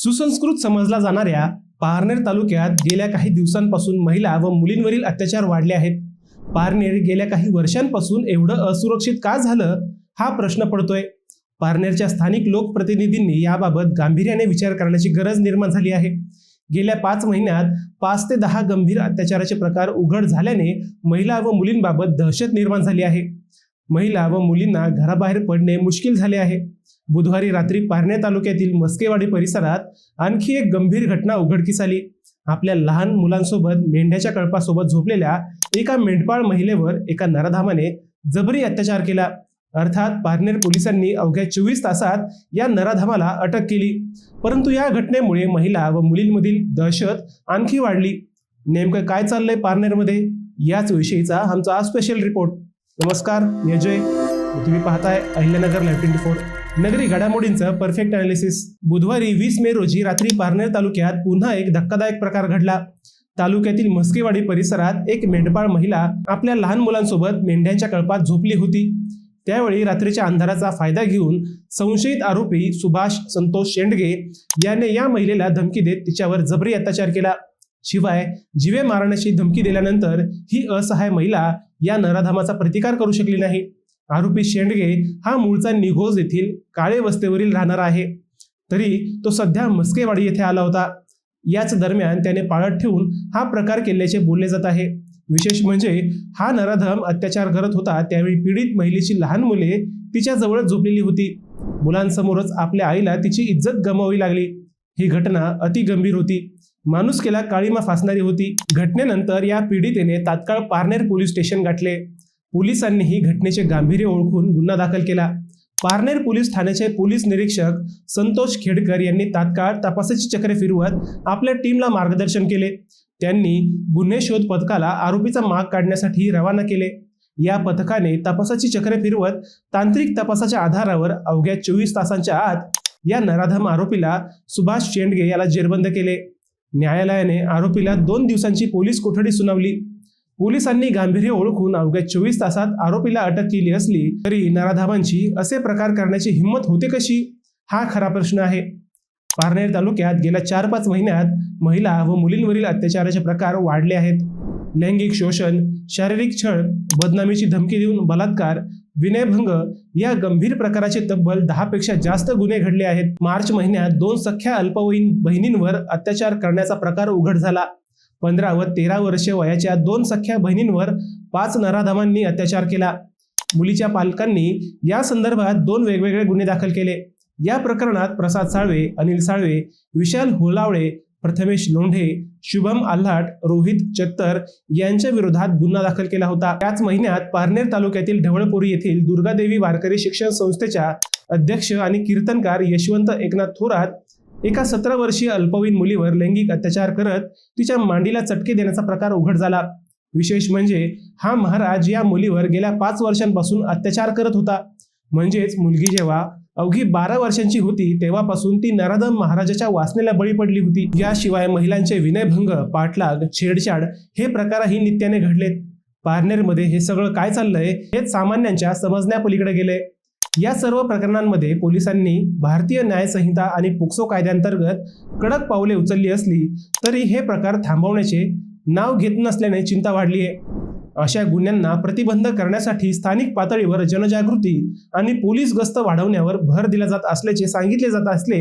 सुसंस्कृत समजला जाणाऱ्या पारनेर तालुक्यात गेल्या काही दिवसांपासून महिला व मुलींवरील अत्याचार वाढले आहेत। पारनेर गेल्या काही वर्षांपासून एवढं असुरक्षित का झालं हा प्रश्न पडतोय। पारनेरच्या स्थानिक लोकप्रतिनिधींनी याबाबत गांभीर्याने विचार करण्याची गरज निर्माण झाली आहे। गेल्या 5 महिन्यात 5 ते 10 गंभीर अत्याचाराचे प्रकार उघड झाल्याने महिला व मुलींबाबत दहशत निर्माण झाली आहे। महिला व मुलींना घराबाहेर पडणे मुश्किल झाले आहे। बुधवारी रात्री पारनेर तालुक्यातील मस्केवाडी परिसरात आणखी एक गंभीर घटना उघडकीस आली। आपल्या लहान मुलांसोबत मेंढ्याच्या कळपासोबत झोपलेल्या एका मेंढपाळ महिलेवर एका नराधामाने जबरी अत्याचार केला। अर्थात पारनेर पोलिसांनी अवघ्या 24 तासात या नराधामाला अटक केली। परंतु या घटनेमुळे महिला व मुलींमधील दहशत आणखी वाढली। नेमकं काय चाललंय पारनेरमध्ये याच विषयीचा आमचा स्पेशल रिपोर्ट। नमस्कार, मी अजय, तुम्ही पाहताय अहिल्यानगर लाईव्ह 24 नगरी घडामोडींचं परफेक्ट अनालिसिस। बुधवारी 20 मे रोजी रात्री पारनेर तालुक्यात पुन्हा एक धक्कादायक प्रकार घडला। तालुक्यातील मस्केवाडी परिसरात एक मेंढपाळ महिला आपल्या लहान मुलांसोबत मेंढ्यांच्या कळपात झोपली होती। त्यावेळी रात्रीच्या अंधाराचा फायदा घेऊन संशयित आरोपी सुभाष संतोष शेंडगे याने या महिलेला धमकी देत तिच्यावर जबरी अत्याचार केला। शिवाय जीवे मारण्याची धमकी दिल्यानंतर ही असहाय महिला या नराधामाचा प्रतिकार करू शकली नाही। आरोपी शेंडगे हा मूळचा निघोज येथील काळे वस्तीवरील राहणारा आहे, तरी तो सध्या मस्केवाडी येथे आला होता। याच दरम्यान त्याने पाळत ठेवून हा प्रकार केल्याचे बोलले जात आहे। विशेष म्हणजे हा नराधम अत्याचार करत होता त्यावेळी पीडित महिलेची लहान मुले तिच्या जवळ झोपलेली होती। मुलांसमोरच आपल्या आईला तिची इज्जत गमावावी लागली। ही घटना अति गंभीर होती, माणुसकीला काळीमा फासणारी होती। घटनेनंतर या पीडितेने तात्काळ पारनेर पोलीस स्टेशन गाठले। पोलिसांनीही घटनेचे गांभीर्य ओळखून गुन्हा दाखल केला। पारनेर पोलीस ठाण्याचे पोलीस निरीक्षक संतोष खेडकर यांनी तात्काळ तपासाची चक्रे फिरवत आपल्या टीमला मार्गदर्शन केले। त्यांनी गुन्हे शोध पथकाला आरोपीचा माग काढण्यासाठी रवाना केले। या पथकाने तपासाची चक्रे फिरवत तांत्रिक तपासाच्या आधारावर अवघ्या 24 तासांच्या आत या नराधम आरोपीला सुभाष शेंडगे याला जेरबंद केले। न्यायालयाने आरोपीला 2 दिवसांची पोलीस कोठडी सुनावली। पोलिसांनी गांभीर्य ओळखून अवघ्या 24 तासात आरोपीला अटक केली असली तरी नराधमांची असे प्रकार करण्याची हिंमत होते कशी हा खरा प्रश्न आहे। पारनेर तालुक्यात गेल्या 4-5 महिन्यात महिला व मुलींवरील अत्याचाराचे प्रकार वाढले आहेत। लैंगिक शोषण, शारीरिक छळ, बदनामीची धमकी देऊन बलात्कार, विनयभंग या गंभीर प्रकाराचे तब्बल 10 पेक्षा जास्त गुन्हे घडले आहेत। मार्च महिन्यात 2 सख्या अल्पवयीन बहिणींवर अत्याचार करण्याचा प्रकार उघड झाला। 15 व 13 वर्षे वयाच्या 2 सख्या बहिणींवर 5 नराधमांनी अत्याचार केला। मुलीच्या पालकांनी या संदर्भात 2 वेगवेगळे गुन्हे दाखल केले। या प्रकरणात प्रसाद साळवे, अनिल साळवे, विशाल होलावळे, प्रथमेश लोंढे, शुभम आल्हाट, रोहित चत्तर यांच्या विरोधात गुन्हा दाखल केला होता। त्याच महिन्यात पारनेर तालुक्यातील ढवळपुरी येथील दुर्गादेवी वारकरी शिक्षण संस्थेच्या अध्यक्ष आणि कीर्तनकार यशवंत एकनाथ थोरात एका 17 वर्षीय अल्पवयीन मुलीवर लैंगिक अत्याचार करत तिच्या मांडीला चटके देण्याचा प्रकार उघड झाला। विशेष म्हणजे हा महाराज या मुलीवर गेल्या 5 वर्षांपासून अत्याचार करत होता। म्हणजेच मुलगी जेव्हा अवघी 12 वर्षांची होती तेव्हापासून ती नराधम महाराजाच्या वासनेला बळी पडली होती। याशिवाय महिलांचे विनयभंग, पाठलाग, छेडछाड हे प्रकारही नित्याने घडलेत। पारनेरमध्ये हे सगळं काय चाललंय हेच सामान्यांच्या समजण्यापलीकडे गेले। या सर्व प्रकरणांमध्ये पोलिसांनी भारतीय न्याय संहिता आणि पोक्सो कायद्यांतर्गत कडक पावले उचलली असली तरी हे प्रकार थांबवण्याचे नाव घेत नसल्याने चिंता वाढली आहे। अशा गुन्ह्यांना प्रतिबंध करण्यासाठी स्थानिक पातळीवर जनजागृती आणि पोलीस गस्त वाढवण्यावर भर दिला जात असल्याचे सांगितले जात असले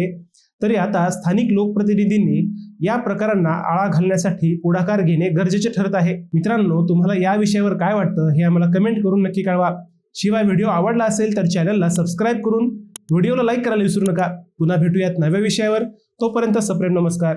तरी आता स्थानिक लोकप्रतिनिधींनी या प्रकारांना आळा घालण्यासाठी पुढाकार घेणे गरजेचे ठरत आहे। मित्रांनो, तुम्हाला या विषयावर काय वाटतं हे आम्हाला कमेंट करून नक्की कळवा। शिवाय व्हिडिओ आवडला असेल तर चॅनलला सबस्क्राईब करून व्हिडिओला लाईक करायला विसरू नका। पुन्हा भेटूयात नव्या विषयावर, तोपर्यंत सप्रेम नमस्कार।